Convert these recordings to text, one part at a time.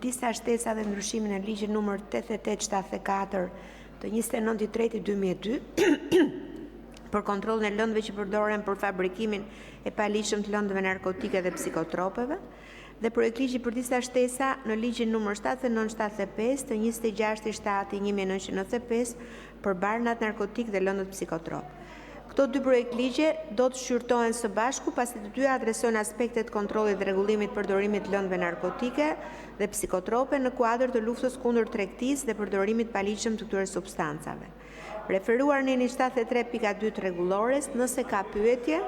Disa shtesa dhe ndryshimin e ligjit numër 8874 të 29/3/2002 për kontrollin e lëndëve që përdoren për fabrikimin e paligjshëm të lëndëve narkotike dhe psikotropeve dhe projekt ligji për disa shtesa në ligjin numër 7975 të 26/7/1995 për barnat narkotik dhe lëndët psikotrop. Këto dy projekt ligje do të shqyrtohen së bashku pasi të dyja adresojnë aspektet kontrollit dhe rregullimit përdorimit të lëndëve narkotike dhe psikotrope në kuadër të luftës kundër tregtisë dhe përdorimit paligjshëm të këtyre substancave. Referuar në 73.2 të rregullores, nëse ka pyetje,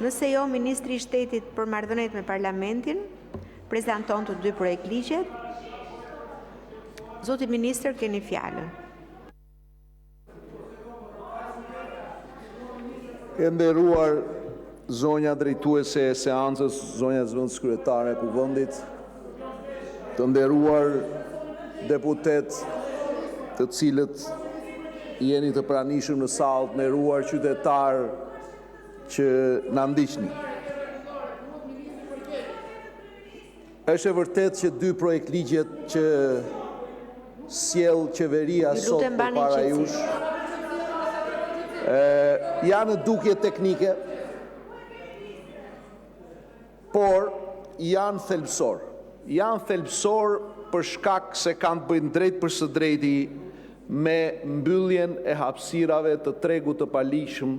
nëse jo, Ministri i Shtetit për marrëdhëniet me Parlamentin prezanton të dy projekt ligjet. Zoti Ministër, keni fjalën. E nderuar zonja drejtuese e seancës, zonja zëvendës kryetare e Kuvendit, të nderuar deputet të cilët jeni të pranishëm në sallë, të nderuar qytetar që na ndiqni. Është e vërtet që dy projekt ligjet që sjell qeveria sot përpara jush janë dukje teknike, por janë thelbësor. Janë thelbësor për shkak se kanë të bëjnë drejt për së drejti me mbylljen e hapësirave të tregut të paligjshëm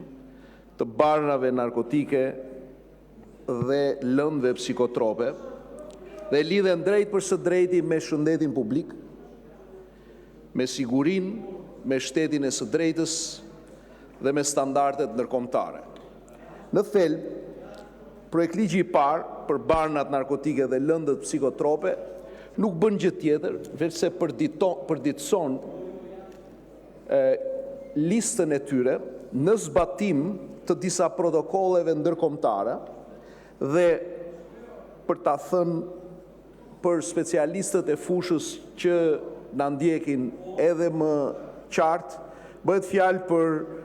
të barnave narkotike dhe lëndëve psikotrope dhe lidhen drejt për së drejti me shëndetin publik, me sigurinë, me shtetin e së drejtës dhe me standardet ndërkombëtare. Në thelb, projekt ligji i parë për barnat narkotike dhe lëndët psikotrope nuk bën gjë tjetër veçse përditëson listën e tyre në zbatim të disa protokolleve ndërkombëtare dhe për ta thënë për specialistët e fushës që na ndjekin edhe më qartë, bëhet fjalë për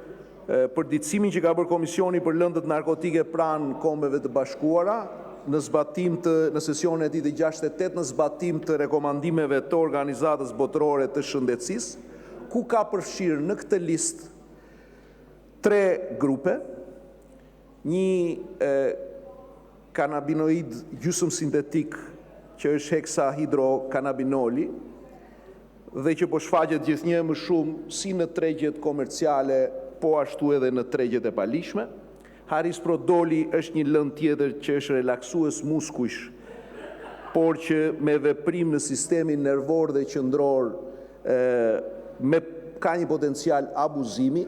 përditësimin që ka bërë Komisioni për lëndët narkotike pranë Kombeve të Bashkuara në sesionin e tij të 68 në zbatim të rekomandimeve të Organizatës Botërore të Shëndetësisë, ku ka përfshirë në këtë listë 3 grupe, një kanabinoid gjysmë sintetik që është heksahidrokanabinoli dhe që po shfaqet gjithnjë më shumë si në tregjet komerciale, po ashtu edhe në tregjet e paligjshme. Harisprodoli është një lëndë tjetër që është relaksues muskujsh, por që me veprim në sistemin nervor dhe qendror ka një potencial abuzimi.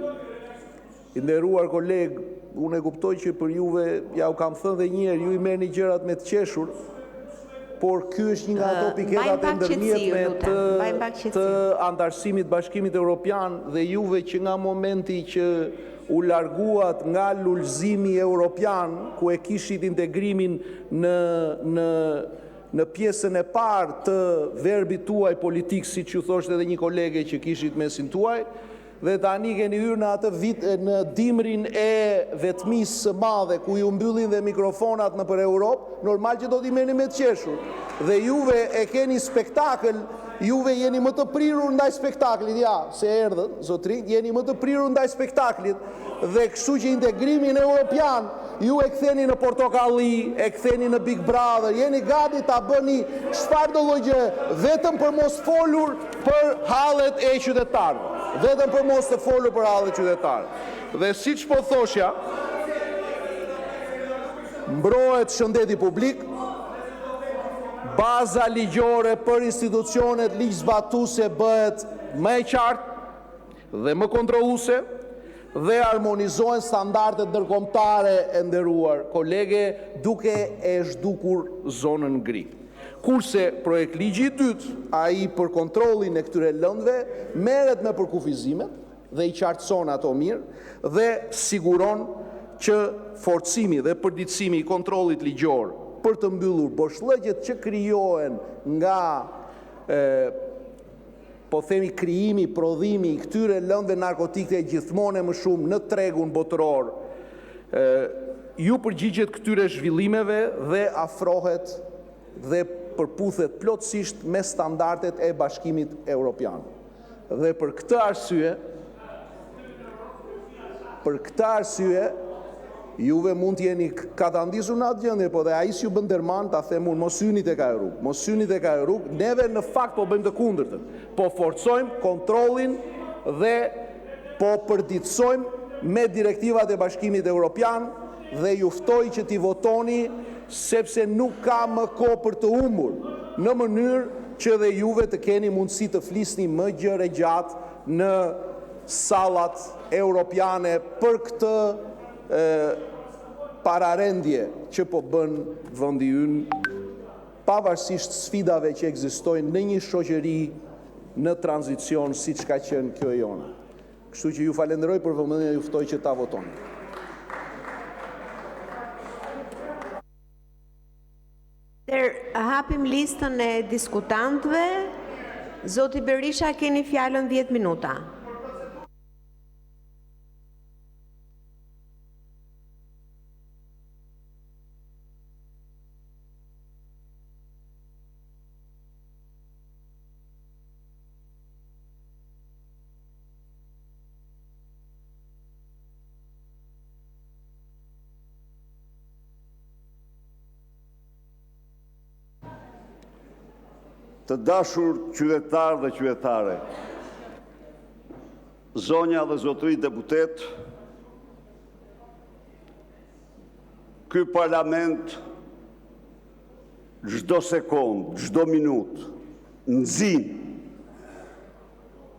I nderuar koleg, unë e kuptoj që për juve, ja u kam thënë dhe një herë, ju i merrni gjërat me të qeshur, por ky është një nga ato piketat e ndërmjetme të antarësimit Bashkimit Evropian dhe juve që nga momenti që u larguat nga lulëzimi evropian, ku e kishit integrimin në pjesën e parë të verbit tuaj politik, si që thoshte edhe një kolege që kishit mesin tuaj, dhe tani keni hyrë në atë vit në dimrin e vetmisë së madhe ku ju mbyllin dhe mikrofonat në për Europë, normal që do t'i merrni me të qeshur. Dhe juve e keni spektakël, juve jeni më të prirur ndaj spektaklit, ja, se erdhët, zotrin, jeni më të prirur ndaj spektaklit, dhe kështu që integrimin evropian ju e ktheni në portokalli, e ktheni në Big Brother, jeni gati ta bëni çfarë do lloj gjë, vetëm për mos folur për hallet e qytetarëve. Vetëm për mos të folur për hallet e qytetarëve. Dhe siç po thoshja, mbrohet shëndeti publik, baza ligjore për institucionet ligjzbatuese bëhet më e qartë dhe më kontrolluese dhe harmonizohen standardet ndërkombëtare, e nderuar kolege, duke e zhdukur zonën gri. Kurse projekt ligji i dytë, ai për kontrollin e këtyre lëndëve, merret me përkufizimet dhe i qartëson ato mirë dhe siguron që forcimi dhe përditësimi i kontrollit ligjor për të mbyllur boshllëgjet që krijohen nga po themi krijimi, prodhimi i këtyre lëndëve narkotike gjithmonë më shumë në tregun botëror, ju përgjigjet këtyre zhvillimeve dhe afrohet dhe përputhet plotësisht me standardet e Bashkimit Evropian. Dhe për këtë arsye, juve mund t'jeni katandisur në atë gjendje, po dhe ai s'ju bën derman ta them unë, mos hyni tek ajo rrugë, neve në fakt po bëjmë të kundërtën. Po forcojmë kontrollin dhe po përditësojmë me direktivat e Bashkimit Evropian dhe ju ftoj që t'i votoni sepse nuk ka më kohë për të humbur, në mënyrë që dhe juve të keni mundësi të flisni më gjëre gjatë në sallat europiane për këtë pararendje që po bën vendi ynë, pavarësisht sfidave që ekzistojnë në një shoqëri në tranzicion siç ka qenë kjo e jona. Kështu që ju falenderoj për vëmendjen, ju ftoj që ta votoni. Hapim listën e diskutantëve. Zoti Berisha, keni fjalën 10 minuta. Të dashur qytetarë dhe qytetare, zonja dhe zotëri deputet, ky parlament çdo sekond, çdo minutë nxin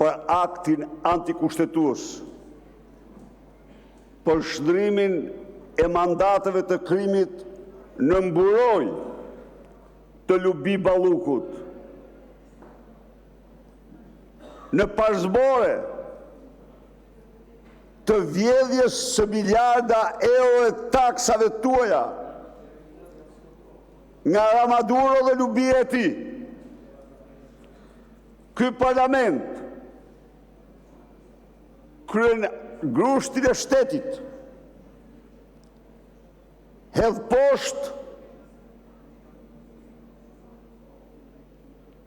për aktin antikushtetues, për shndrimin e mandateve të krimit në mburoj të Lubi Ballukut, në parzbore të vjedhjes së miliarda euro e taksave tuaja nga Ramaduro dhe Lubia e tij. Ky parlament kryen grushtin e shtetit, hedh poshtë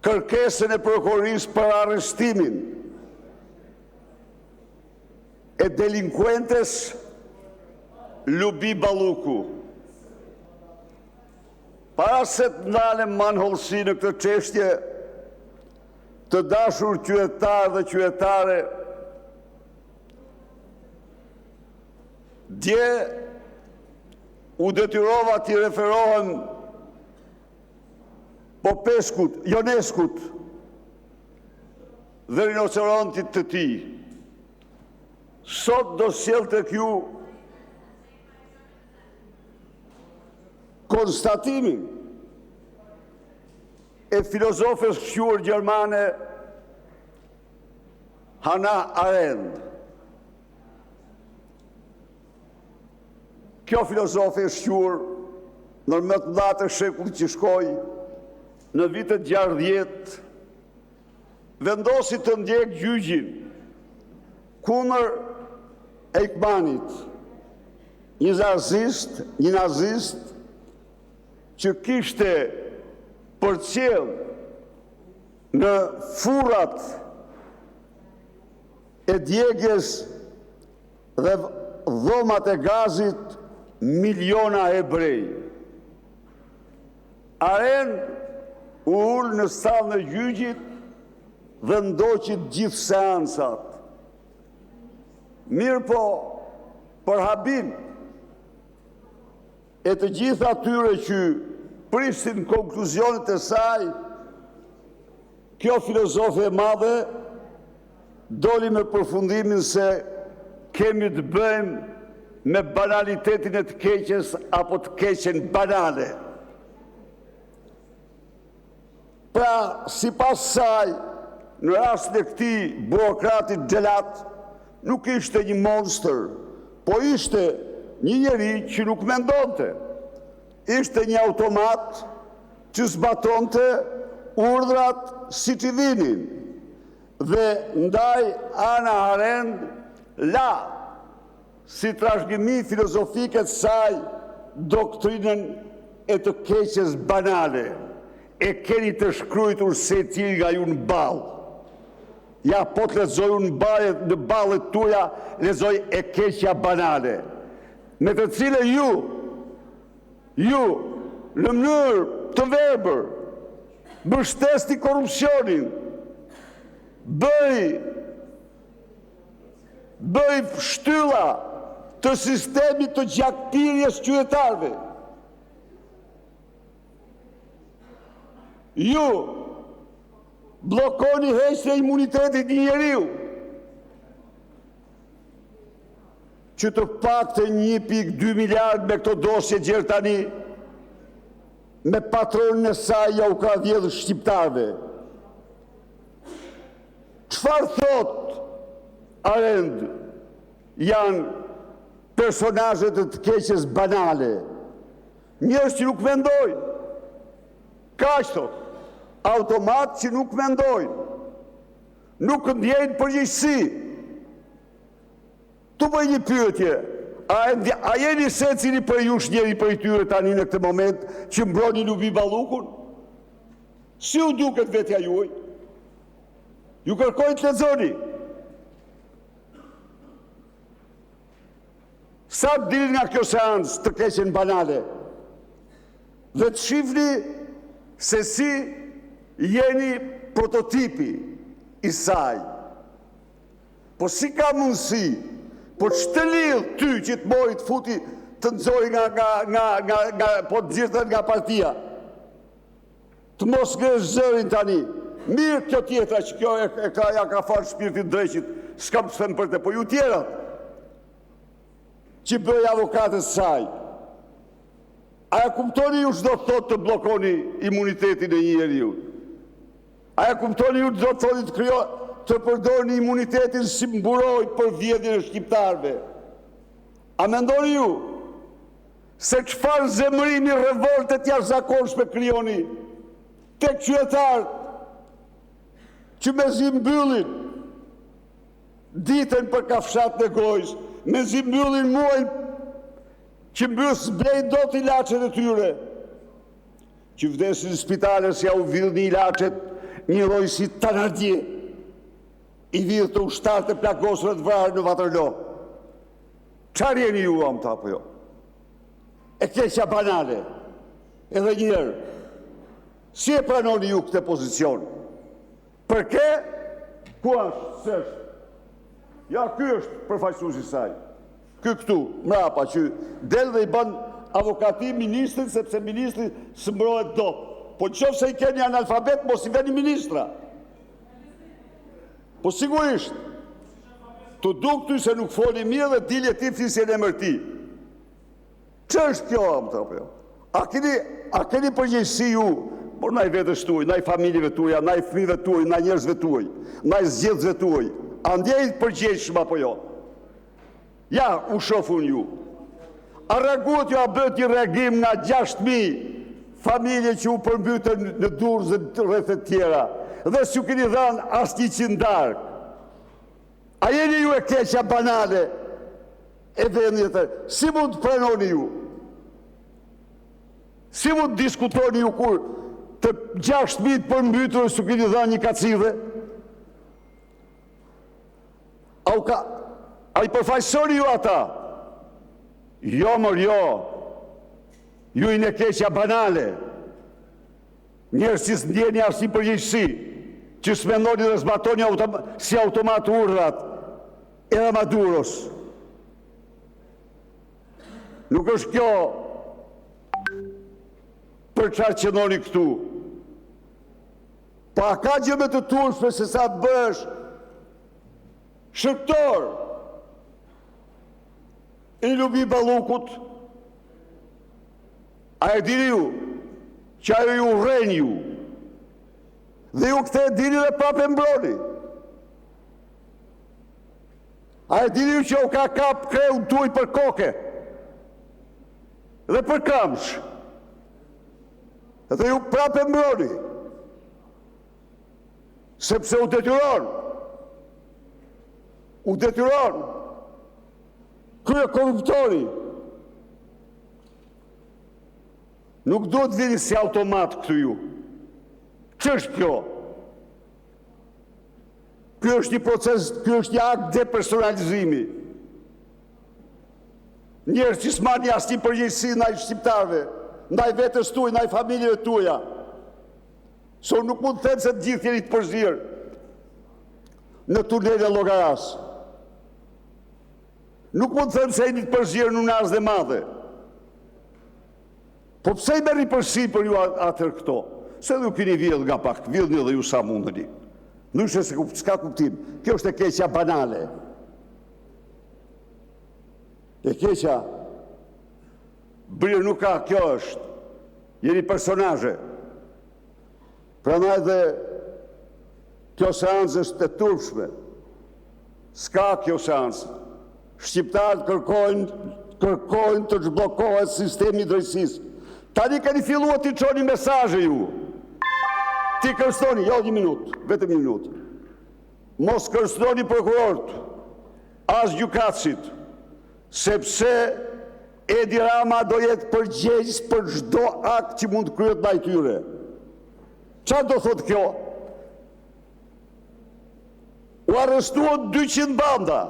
kërkesën e prokurorisë për arrestimin e delinkuentes Lubi Balluku. Para se të ndalem manhollësi në këtë çështje, të dashur qytetarë dhe qytetare, dje u detyrova t'i referohem Popeskut, Ioneskut dhe rinocerontit të tij. Sot do sjell tek ju konstatimin e filozofes shquar gjermane Hannah Arendt. Kjo filozofe e shquar në më të mëdha të shekullit që shkoi, në vitet 60, vendosi të ndjek gjyqin kundër Eichmannit, një nazist që kishte përcjell në furrat e djegjes dhe dhomat e gazit miliona hebrej. Arendt u ul në sallën e gjyqit dhe ndoqi gjithë seansat. Mirë po, për habin e të gjithë atyre që pristin konkluzionet e saj, kjo filozofe e madhe doli me përfundimin se kemi të bëjmë me banalitetin e të keqes apo të keqen banale. Pra, sipas saj, në rastin e këtij burokratit xhelat, nuk ishte një monster, po ishte një njeri që nuk mendonte. Ishte një automat që zbatonte urdhrat siç i vinin. Dhe ndaj Hannah Arendt la si trashëgimi filozofike të saj doktrinën e të keqes banale. e keni të shkruajtur se tiri nga ju në balë. Ja, po të lexoj në ballet tuaja, lexoj e keqja banale, me të cilën ju, në mënyrë të verbër, mbështesni korrupsionin, bëj shtylla të sistemit të gjakpirjes qytetarëve. Ju blokoni heqjen e imunitetit një njeriu, që të paktën 1.2 miliard me këto dosje gjerë tani, me patronin e saj ja u ka vjedhur shqiptarëve. Çfarë thot Arend? Janë personazhe të keqes banale, njerëz që nuk mendojnë. Kaq thot, automat që nuk mendojnë, nuk ndjejnë përgjegjësi. Tu bëj një pyetje, a jeni secili për jush njeri për i tyre tani në këtë moment që mbroni Lubi Ballukun? Si u duket vetja juaj? Ju kërkoj të lexoni. Sa të dilni nga kjo seancë të keqen banale dhe të shifni se si jeni prototipi i saj. Po si ka mundësi, po që të lidh ty që të mori të futi të nxori po të gjithë nga partia, të mos ngresh zërin tani. Mirë kjo tjetra që kjo ja ka falë shpirtin dreqit, s'kam të them për te, po ju tjerat që bëj avokatës saj, a ja kuptoni ju çdo të thotë të blokoni imunitetin e një njeriu? A ja kuptoni ju çdo të thotë të përdorni imunitetin si mburoj për vjedhjen e shqiptarëve? A mendoni ju se çfarë zemërimi revolte të jashtëzakonshme krijoni tek qytetarët që me zi mbyllin ditën për kafshat në gojës, me zi mbyllin muajin që mbyllës blejnë do të ilaçet e tyre, që vdesin në spitale se ja u vidhë një ilaçet një lloj si Tanardje, i vidhë të ushtarë të plagosur të vrarë në Vaterlo. Çfarë jeni ju am ta apo jo? E keqja banale. Edhe njerë, si e pranoni ju këtë pozicion? Për ke? Ku është? S'është? Ja, ky është përfaqësuesi i saj. Ky këtu, mrapa, që del dhe i bën avokati ministrit, sepse ministri s'mbrohet dot. Po qofse i keni analfabet, mos i veni ministra. Po sigurisht, të duk ty se nuk foli mirë dhe dilje ti flisjen e mërti. Që është kjo, apo jo? A keni përgjegjësi ju, por na i vetës tuaj, na i familjeve tuaja, na i fëmijëve tuaj, na njerëzve tuaj, na i zgjedhësve tuaj, a ndjejnë përgjegjshëm apo jo? Ja, u shofun ju. A reaguat ju, a bët një reagim nga 6.000 familje që u përmbytën në Durrës dhe rreth e tjera, dhe s'ju keni dhënë as 100 darkë? A jeni ju e keqja banale e vendit e? Si mund të pranoni ju? Si mund të diskutoni ju kur të 6.000 përmbytur s'u keni dhënë një kacive? A i përfaqësoni ju ata? Jo, mër, jo. Ju i në keqja banale. Njerëz që s'ndjeni as një përgjegjësi, që s'mendoni dhe s'batoni si automat urdhrat edhe Maduros. Nuk është kjo për çfarë qëndroni këtu. Pa ka gjë me të turpshme se sa të bësh shërptor i Lubi Ballukut. A e dini ju që ajo ju urren ju dhe ju këtë e dini dhe prapë e mbroni? A e dini ju që u ka kap kreun tuaj për koke dhe për këmsh dhe ju prapë e mbroni sepse u detyron krye korruptori. Nuk do të vini si automat këtu ju. Ç'është kjo? Ky është një proces, ky është një akt depersonalizimi. Njerëz që s'marrin asnjë përgjegjësi ndaj shqiptarëve, ndaj vetes tuaj, ndaj familjeve tuaja. So nuk mund të them se të gjithë jeni të përzirë në tunelin e Llogaras. Nuk mund të them se jeni të përzirë në Unazë dhe Madhe. Po pse i merri përsi për ju atër këto? Se dhe ju keni vjedhë nga pak, vjedhni dhe ju sa mundeni. Ndryshe se s'ka kuptim. Kjo është e keqja banale. E keqja brirë nuk ka, kjo është. Jeni personazhe. Prandaj dhe kjo seancë është e turpshme. S'ka kjo seancë. Shqiptarët kërkojnë të zhbllokohet sistemi i drejtësisë. Tani keni filluar të çoni mesazhe ju. Ti kërcëni, jo një minutë, vetëm një minutë. Mos kërcëni prokurorët, as gjykatësit, sepse Edi Rama do jetë përgjegjës për çdo akt që mund të kryhet ndaj tyre. Çfarë do thotë kjo? U arrestuan 200 banda,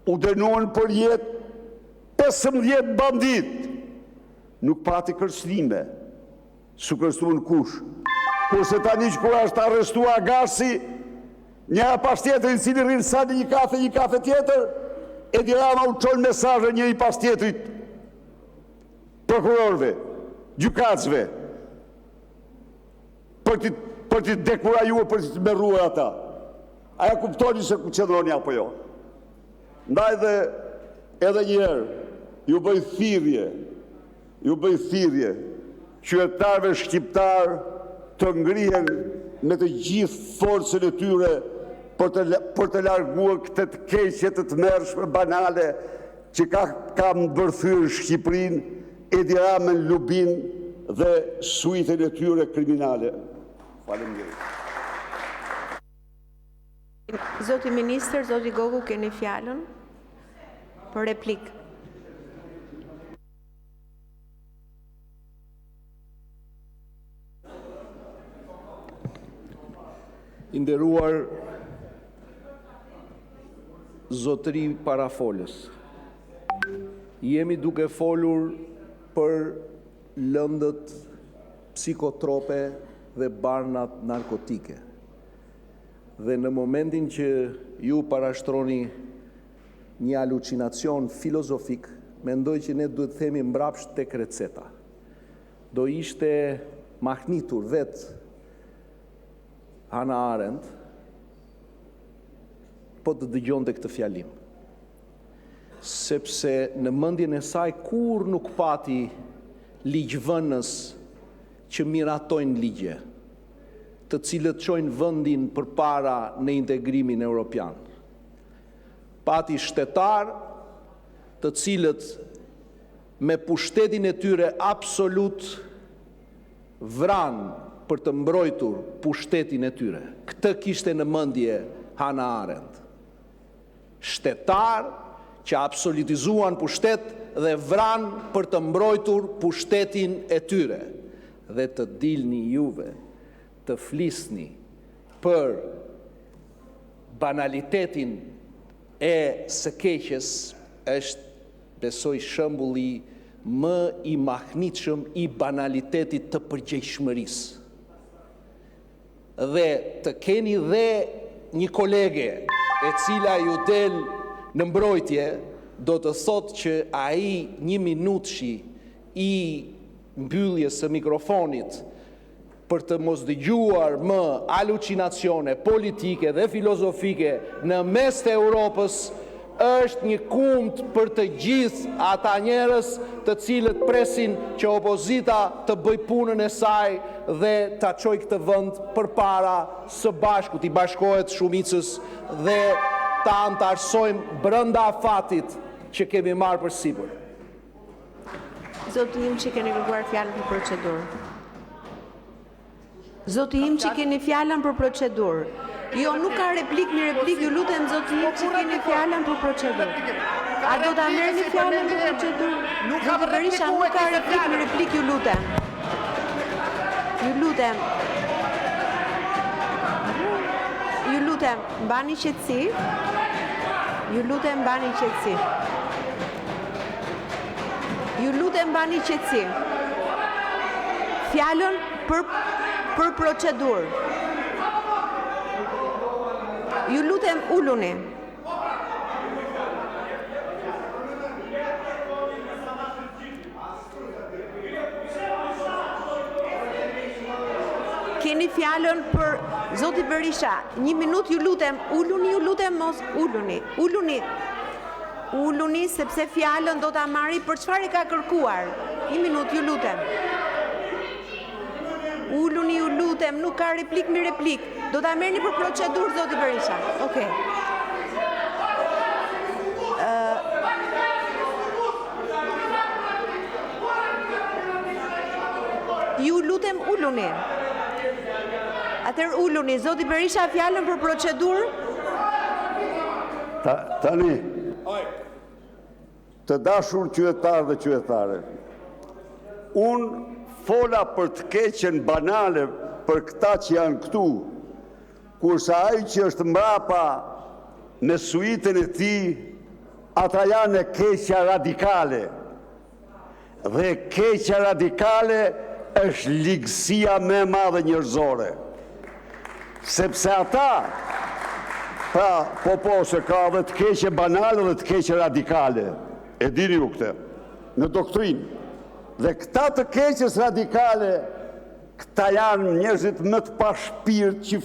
u dënuan për jetë 15 bandit. Nuk pati kërcënime, su kërcënuan kush. Kurse tani që kur është arrestua Agasi, njëra pas tjetër i cili rrinë sa një kafe tjetër, Edi Rama u çon mesazhe njëri pas tjetrit prokurorëve, gjykatësve, për t'i dekurajuar, për t'i merruar ata. Aja kuptoni se ku qëndroni apo jo. Ndaj dhe edhe njerë, ju bëj thirrje, qytetarëve shqiptar të ngrihen me të gjithë forcën e tyre për të larguar këtë të keqe të tmerrshme banale që ka mbërthyer Shqipërinë, Edi Ramën, Lubin dhe suitën e tyre kriminale. Faleminderit. Zoti Ministër, Zoti Gogu, keni fjalën për replikë. I nderuar zotëri parafolës, jemi duke folur për lëndët psikotrope dhe barnat narkotike. Dhe në momentin që ju parashtroni një alucinacion filozofik, mendoj që ne duhet themi mbrapsht tek receta. Do ishte mahnitur vetë Hannah Arendt, po të dëgjonte këtë fjalim. Sepse në mendjen e saj kur nuk pati ligjvënës që miratojnë ligje, të cilët çojnë vendin përpara në integrimin evropian. Pati shtetar të cilët me pushtetin e tyre absolut vranë për të mbrojtur pushtetin e tyre. Këtë kishte në mendje Hannah Arendt. Shtetar që absolutizuan pushtet dhe vranë për të mbrojtur pushtetin e tyre. Dhe të dilni juve, të flisni për banalitetin e së keqes, është, besoj, shembulli më i mahnitshëm i banalitetit të përgjegjshmërisë. Dhe të keni dhe një kolege e cila ju del në mbrojtje, do të thotë që ai një minutëshi i mbylljes së mikrofonit për të mos dëgjuar më alucinacione politike dhe filozofike në mes të Europës është një kumët për të gjithë ata njerëz të cilët presin që opozita të bëj punën e saj dhe ta çojë këtë vend përpara së bashku, t'i bashkohet shumicës dhe ta antarësojmë brenda afatit që kemi marrë përsipër. Zoti im që keni kërkuar fjalën për procedurë. Zoti im që keni fjalën për procedurë. Jo, nuk ka replik, ju lutem zoti im që keni fjalën për procedurë. A do ta merrni fjalën për procedurë? Zoti Berisha nuk ka replik, ju lutem. Ju lutem. lutem, mbani qetësi. Ju lutem, mbani qetësi. Ju lutem, mbani qetësi. Fjalën për procedurë. Ju lutem, uluni. Keni fjalën për Zoti Berisha. 1 minutë, ju lutem, uluni, ju lutem, mos uluni. Uluni, sepse fjalën do ta marri për çfarë e ka kërkuar. 1 minutë, ju lutem. Uluni, ju lutem, nuk ka replik mi replik. Do ta merrni për procedurë, Zoti Berisha. Okej. Ju lutem, uluni. Atëherë uluni, Zoti Berisha, fjalën për procedurë. Tani, të dashur qytetarë dhe qytetare, unë fola për të keqen banale për këta që janë këtu, kurse ai që është mbrapa me suitën e tij, ata janë e keqja radikale. Dhe keqja radikale është ligësia më e madhe njerëzore. Sepse ata, pra, po, se ka dhe të keqe banale dhe të keqe radikale. E dini ju këte, në doktrinë. Dhe këta të keqes radikale, këta janë njerëzit më të pa shpirt që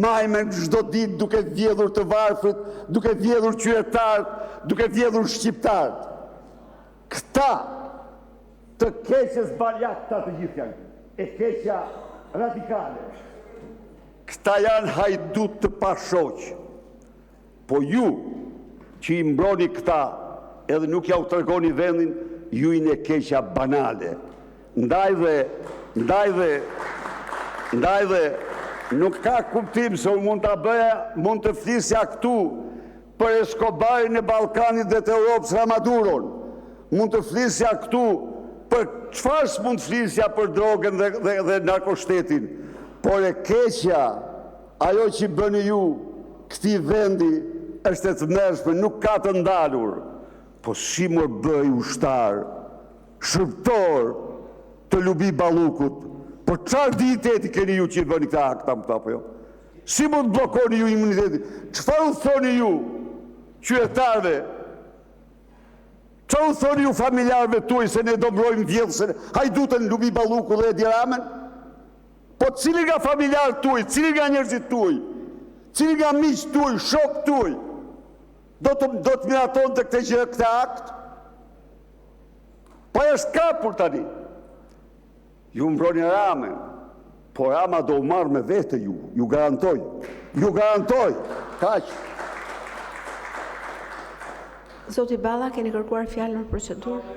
majmen çdo ditë duke vjedhur të varfrit, duke vjedhur qytetarët, duke vjedhur shqiptarët. Këta të keqes baljak, këta të gjithë janë, e keqja radikale. Këta janë hajdut të pashoq. Po ju, që i mbroni këta, edhe nuk ja u tregoni vendin, ju i në keqja banale. Ndaj dhe nuk ka kuptim se unë mund të flisja këtu për Escobarin e Ballkanit dhe të Europës Ramaduron. Mund të flisja këtu për çfarë s'mund të flisja për drogën dhe narkoshtetin. Por e keqja, ajo që bëni ju këti vendi është e të mërshme, nuk ka të ndalur. Po si më bëj ushtar, shërptor të Lubi Ballukut, por çfarë digniteti keni ju që i bëni këta akta më këta, po jo? Si më të blokoni ju imunitetin? Çfarë u thoni ju, qytetarëve? Çfarë u thoni ju familjarëve tuaj se ne do mbrojmë vjedhësën, hajdutën Lubi Balluku dhe Edi Ramën? Po cili nga familjarët tuaj, cili nga njerëzit tuaj, cili nga miqtë tuaj, shokët tuaj, do të miraton të këtë akt? Po është kapur tani. Ju mbroni Ramën, po Rama do u marrë me vete ju garantoj. Ju garantoj, kaq. Zoti Balla, keni kërkuar fjalën për procedurë?